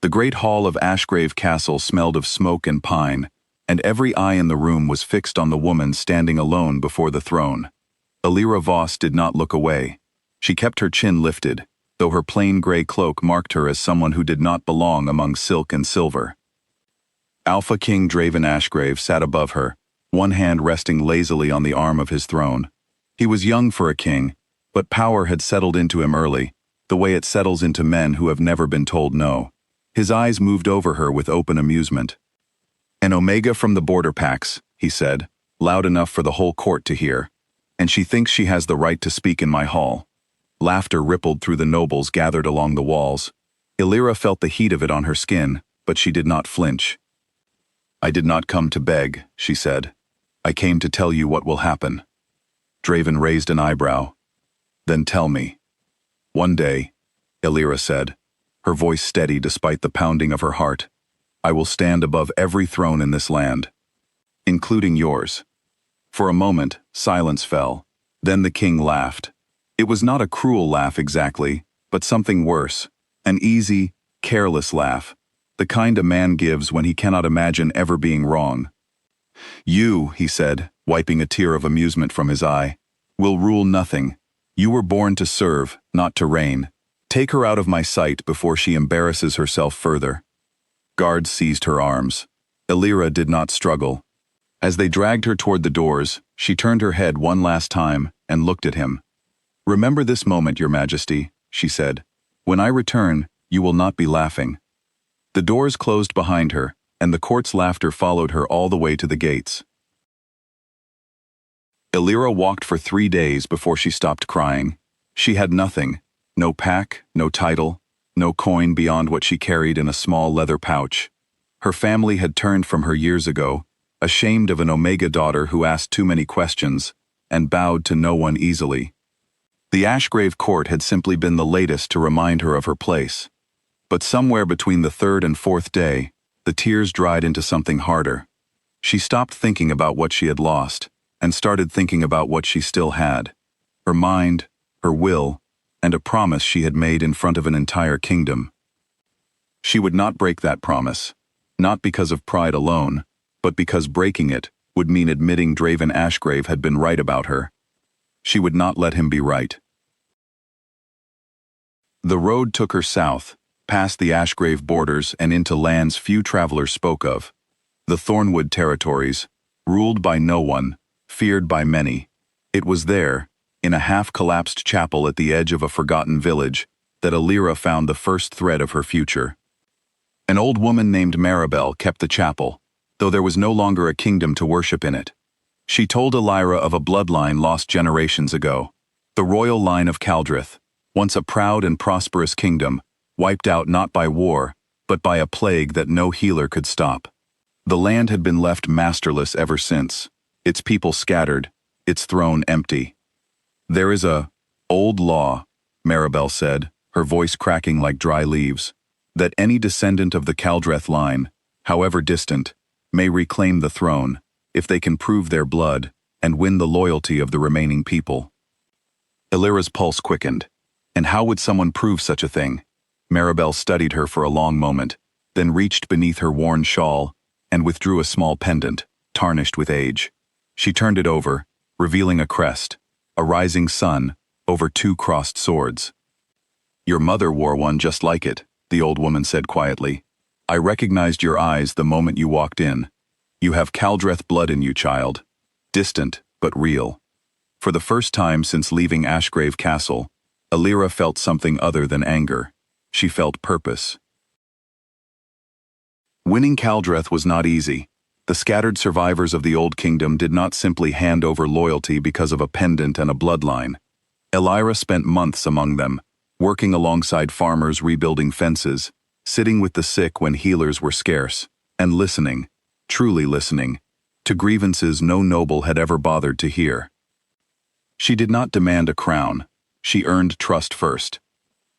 The great hall of Ashgrave Castle smelled of smoke and pine, and every eye in the room was fixed on the woman standing alone before the throne. Alira Voss did not look away. She kept her chin lifted, though her plain gray cloak marked her as someone who did not belong among silk and silver. Alpha King Draven Ashgrave sat above her, one hand resting lazily on the arm of his throne. He was young for a king, but power had settled into him early, the way it settles into men who have never been told no. His eyes moved over her with open amusement. "An Omega from the border packs," he said, loud enough for the whole court to hear, "and she thinks she has the right to speak in my hall." Laughter rippled through the nobles gathered along the walls. Alira felt the heat of it on her skin, but she did not flinch. "I did not come to beg," she said. "I came to tell you what will happen." Draven raised an eyebrow. "Then tell me." "One day," Alira said, her voice steady despite the pounding of her heart, "I will stand above every throne in this land, including yours." For a moment, silence fell. Then the king laughed. It was not a cruel laugh exactly, but something worse. An easy, careless laugh. The kind a man gives when he cannot imagine ever being wrong. "You," he said, wiping a tear of amusement from his eye, "will rule nothing. You were born to serve, not to reign. Take her out of my sight before she embarrasses herself further." Guards seized her arms. Alira did not struggle. As they dragged her toward the doors, she turned her head one last time and looked at him. "Remember this moment, Your Majesty," she said. "When I return, you will not be laughing." The doors closed behind her, and the court's laughter followed her all the way to the gates. Alira walked for 3 days before she stopped crying. She had nothing. No pack, no title, no coin beyond what she carried in a small leather pouch. Her family had turned from her years ago, ashamed of an Omega daughter who asked too many questions, and bowed to no one easily. The Ashgrave court had simply been the latest to remind her of her place. But somewhere between the 3rd and 4th day, the tears dried into something harder. She stopped thinking about what she had lost, and started thinking about what she still had. Her mind, her will, and a promise she had made in front of an entire kingdom. She would not break that promise, not because of pride alone, but because breaking it would mean admitting Draven Ashgrave had been right about her. She would not let him be right. The road took her south, past the Ashgrave borders and into lands few travelers spoke of. The Thornwood territories, ruled by no one, feared by many. It was there, in a half-collapsed chapel at the edge of a forgotten village, that Alira found the first thread of her future. An old woman named Maribel kept the chapel, though there was no longer a kingdom to worship in it. She told Alira of a bloodline lost generations ago, the royal line of Caldrith, once a proud and prosperous kingdom, wiped out not by war, but by a plague that no healer could stop. The land had been left masterless ever since, its people scattered, its throne empty. "There is a old law," Maribel said, her voice cracking like dry leaves, "that any descendant of the Caldreth line, however distant, may reclaim the throne, if they can prove their blood and win the loyalty of the remaining people." Alira's pulse quickened. And how would someone prove such a thing? Maribel studied her for a long moment, then reached beneath her worn shawl and withdrew a small pendant, tarnished with age. She turned it over, revealing a crest, a rising sun, over 2 crossed swords. "Your mother wore one just like it," the old woman said quietly. "I recognized your eyes the moment you walked in. You have Caldreth blood in you, child. Distant, but real." For the first time since leaving Ashgrave Castle, Alira felt something other than anger. She felt purpose. Winning Caldreth was not easy. The scattered survivors of the Old Kingdom did not simply hand over loyalty because of a pendant and a bloodline. Alira spent months among them, working alongside farmers rebuilding fences, sitting with the sick when healers were scarce, and listening, truly listening, to grievances no noble had ever bothered to hear. She did not demand a crown. She earned trust first.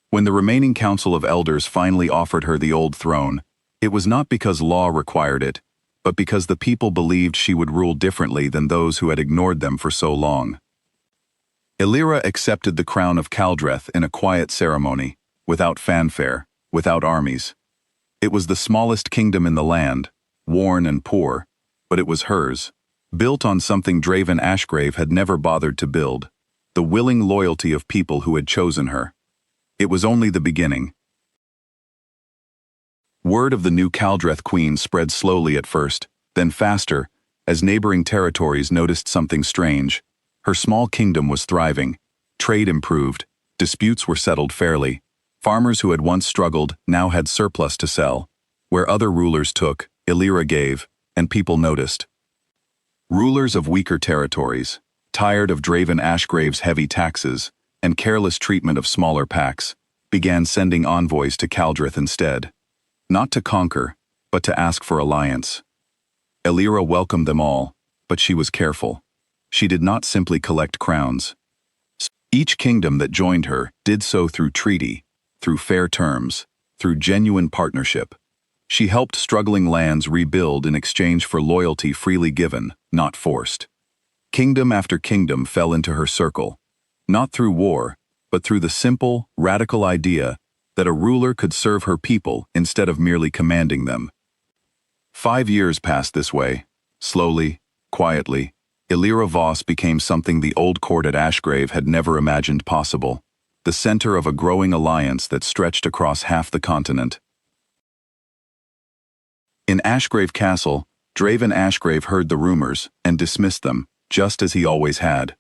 When the remaining council of elders finally offered her the old throne, it was not because law required it, but because the people believed she would rule differently than those who had ignored them for so long. Alira accepted the crown of Caldreth in a quiet ceremony, without fanfare, without armies. It was the smallest kingdom in the land, worn and poor, but it was hers, built on something Draven Ashgrave had never bothered to build, the willing loyalty of people who had chosen her. It was only the beginning. Word of the new Kaldreth queen spread slowly at first, then faster, as neighboring territories noticed something strange. Her small kingdom was thriving, trade improved, disputes were settled fairly. Farmers who had once struggled now had surplus to sell. Where other rulers took, Illyra gave, and people noticed. Rulers of weaker territories, tired of Draven Ashgrave's heavy taxes and careless treatment of smaller packs, began sending envoys to Kaldreth instead. Not to conquer, but to ask for alliance. Illyra welcomed them all, but she was careful. She did not simply collect crowns. Each kingdom that joined her did so through treaty, through fair terms, through genuine partnership. She helped struggling lands rebuild in exchange for loyalty freely given, not forced. Kingdom after kingdom fell into her circle, not through war, but through the simple, radical idea that a ruler could serve her people instead of merely commanding them. 5 years passed this way. Slowly, quietly, Illyra Voss became something the old court at Ashgrave had never imagined possible, the center of a growing alliance that stretched across half the continent. In Ashgrave Castle, Draven Ashgrave heard the rumors and dismissed them, just as he always had.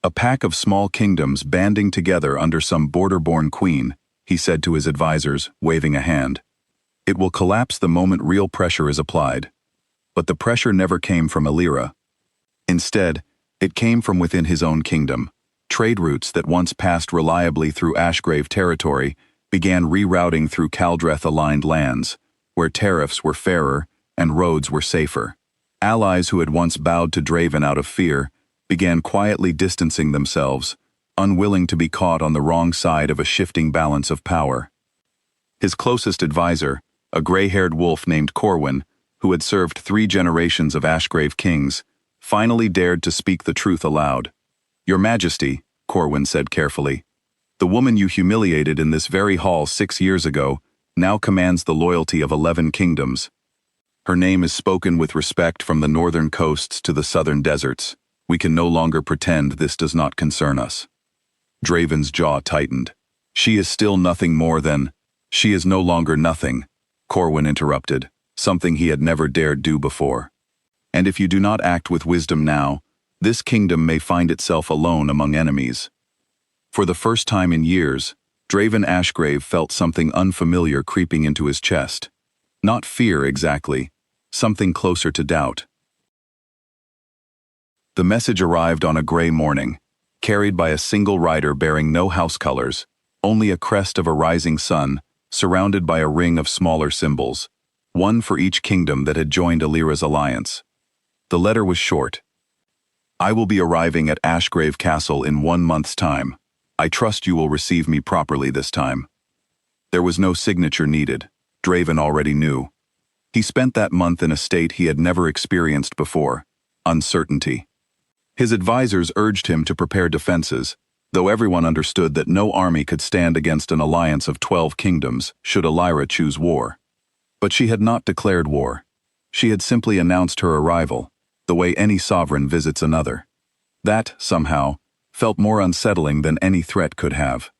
A pack of small kingdoms banding together under some border-born queen, he said to his advisors, waving a hand. It will collapse the moment real pressure is applied. But the pressure never came from Illyra. Instead, it came from within his own kingdom. Trade routes that once passed reliably through Ashgrave territory began rerouting through Kaldreth-aligned lands, where tariffs were fairer and roads were safer. Allies who had once bowed to Draven out of fear began quietly distancing themselves, unwilling to be caught on the wrong side of a shifting balance of power. His closest advisor, a gray-haired wolf named Corwin, who had served 3 generations of Ashgrave kings, finally dared to speak the truth aloud. "Your Majesty," Corwin said carefully, "the woman you humiliated in this very hall 6 years ago now commands the loyalty of 11 kingdoms. Her name is spoken with respect from the northern coasts to the southern deserts. We can no longer pretend this does not concern us." Draven's jaw tightened. "She is still nothing more than—" "She is no longer nothing," Corwin interrupted, something he had never dared do before. "And if you do not act with wisdom now, this kingdom may find itself alone among enemies." For the first time in years, Draven Ashgrave felt something unfamiliar creeping into his chest. Not fear exactly, something closer to doubt. The message arrived on a gray morning, carried by a single rider bearing no house colors, only a crest of a rising sun, surrounded by a ring of smaller symbols, one for each kingdom that had joined Illyra's alliance. The letter was short. "I will be arriving at Ashgrave Castle in 1 month's time. I trust you will receive me properly this time." There was no signature needed. Draven already knew. He spent that month in a state he had never experienced before: uncertainty. His advisors urged him to prepare defenses, though everyone understood that no army could stand against an alliance of 12 kingdoms should Illyra choose war. But she had not declared war. She had simply announced her arrival, the way any sovereign visits another. That, somehow, felt more unsettling than any threat could have.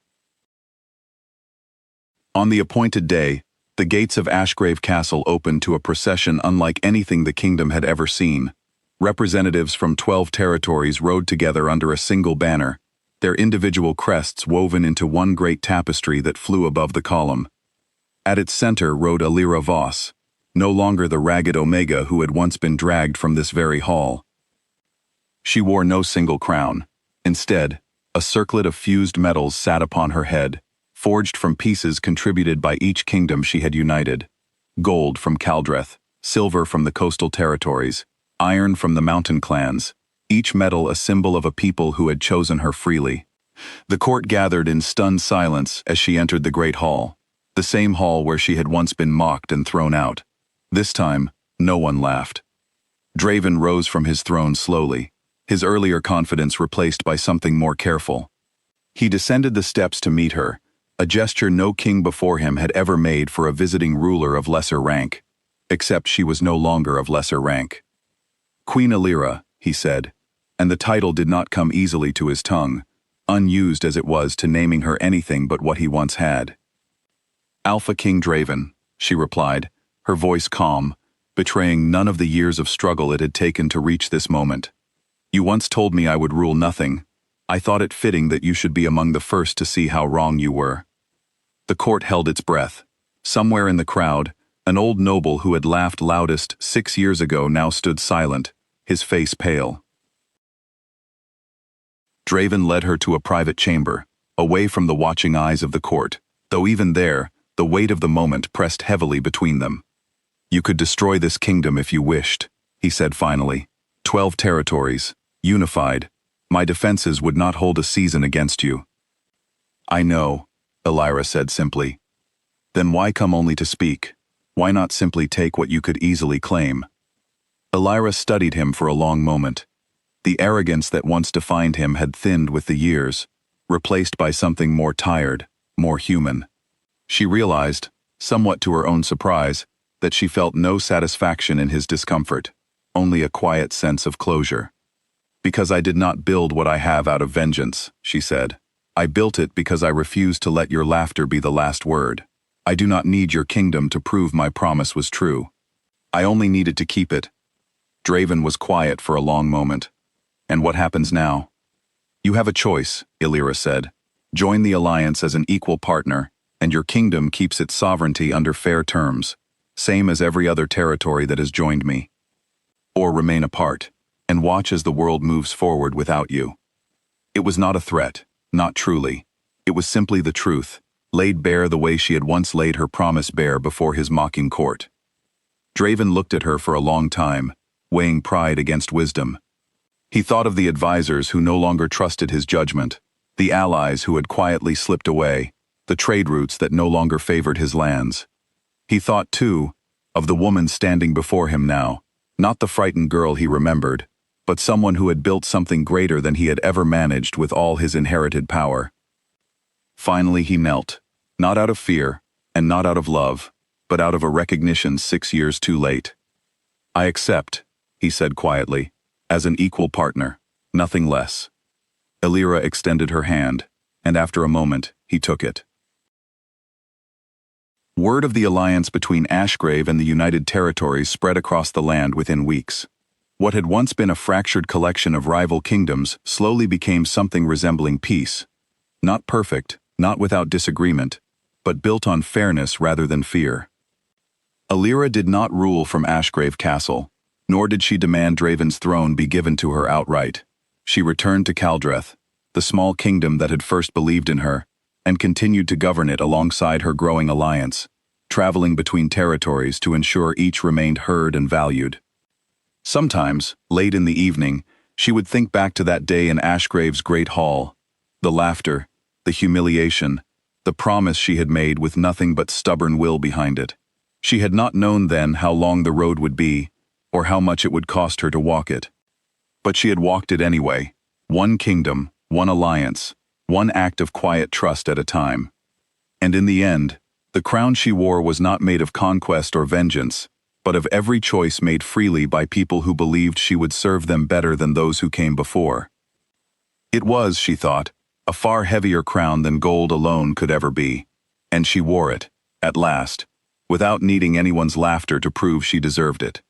On the appointed day, the gates of Ashgrave Castle opened to a procession unlike anything the kingdom had ever seen. Representatives from 12 territories rode together under a single banner, their individual crests woven into one great tapestry that flew above the column. At its center rode Illyra Voss, no longer the ragged Omega who had once been dragged from this very hall. She wore no single crown. Instead, a circlet of fused metals sat upon her head, forged from pieces contributed by each kingdom she had united. Gold from Kaldreth, silver from the coastal territories, iron from the mountain clans, each metal a symbol of a people who had chosen her freely. The court gathered in stunned silence as she entered the great hall, the same hall where she had once been mocked and thrown out. This time, no one laughed. Draven rose from his throne slowly, his earlier confidence replaced by something more careful. He descended the steps to meet her, a gesture no king before him had ever made for a visiting ruler of lesser rank, except she was no longer of lesser rank. Queen Alira, he said, and the title did not come easily to his tongue, unused as it was to naming her anything but what he once had. Alpha King Draven, she replied, her voice calm, betraying none of the years of struggle it had taken to reach this moment. You once told me I would rule nothing. I thought it fitting that you should be among the first to see how wrong you were. The court held its breath. Somewhere in the crowd, an old noble who had laughed loudest 6 years ago now stood silent, his face pale. Draven led her to a private chamber, away from the watching eyes of the court, though even there, the weight of the moment pressed heavily between them. You could destroy this kingdom if you wished, he said finally. 12 territories, unified. My defenses would not hold a season against you. I know, Alira said simply. Then why come only to speak? Why not simply take what you could easily claim? Alira studied him for a long moment. The arrogance that once defined him had thinned with the years, replaced by something more tired, more human. She realized, somewhat to her own surprise, that she felt no satisfaction in his discomfort, only a quiet sense of closure. Because I did not build what I have out of vengeance, she said. I built it because I refused to let your laughter be the last word. I do not need your kingdom to prove my promise was true. I only needed to keep it. Draven was quiet for a long moment. And what happens now? You have a choice, Alira said. Join the alliance as an equal partner, and your kingdom keeps its sovereignty under fair terms, same as every other territory that has joined me. Or remain apart, and watch as the world moves forward without you. It was not a threat, not truly. It was simply the truth, laid bare the way she had once laid her promise bare before his mocking court. Draven looked at her for a long time, weighing pride against wisdom. He thought of the advisors who no longer trusted his judgment, the allies who had quietly slipped away, the trade routes that no longer favored his lands. He thought, too, of the woman standing before him now, not the frightened girl he remembered, but someone who had built something greater than he had ever managed with all his inherited power. Finally he knelt, not out of fear, and not out of love, but out of a recognition 6 years too late. I accept, he said quietly, as an equal partner, nothing less. Alira extended her hand, and after a moment, he took it. Word of the alliance between Ashgrave and the United Territories spread across the land within weeks. What had once been a fractured collection of rival kingdoms slowly became something resembling peace. Not perfect, not without disagreement, but built on fairness rather than fear. Alira did not rule from Ashgrave Castle, nor did she demand Draven's throne be given to her outright. She returned to Kaldreth, the small kingdom that had first believed in her, and continued to govern it alongside her growing alliance, traveling between territories to ensure each remained heard and valued. Sometimes, late in the evening, she would think back to that day in Ashgrave's great hall, the laughter, the humiliation, the promise she had made with nothing but stubborn will behind it. She had not known then how long the road would be, or how much it would cost her to walk it. But she had walked it anyway, one kingdom, one alliance, one act of quiet trust at a time. And in the end, the crown she wore was not made of conquest or vengeance, but of every choice made freely by people who believed she would serve them better than those who came before. It was, she thought, a far heavier crown than gold alone could ever be, and she wore it, at last, without needing anyone's laughter to prove she deserved it.